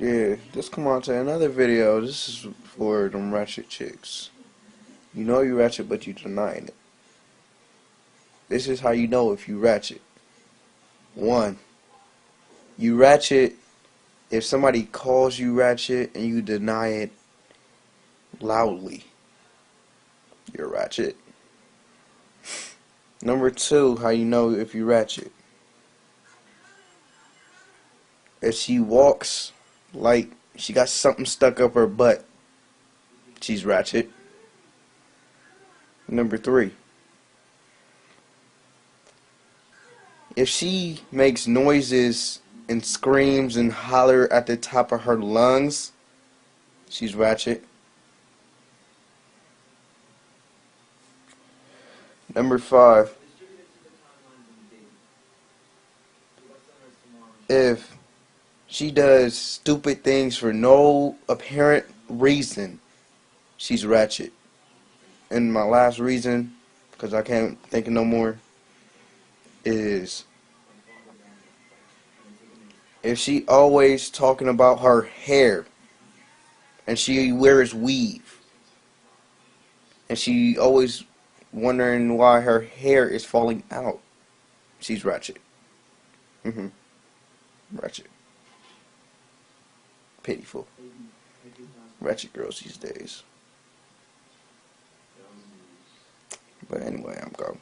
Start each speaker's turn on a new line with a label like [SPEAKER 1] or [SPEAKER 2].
[SPEAKER 1] Yeah, just come on to another video. This is for them ratchet chicks. You know you ratchet, but you denying it. This is how you know if you ratchet. One, you ratchet if somebody calls you ratchet and you deny it loudly. You're ratchet. Number two, how you know if you ratchet. If she walks like she got something stuck up her butt, she's ratchet. Number three, if she makes noises and screams and holler at the top of her lungs, she's ratchet. Number five, if she does stupid things for no apparent reason, she's ratchet. And my last reason, because I can't think of no more, is if she always talking about her hair and she wears weave and she always wondering why her hair is falling out, she's ratchet. Ratchet. Pitiful. Ratchet girls these days. But anyway, I'm gone.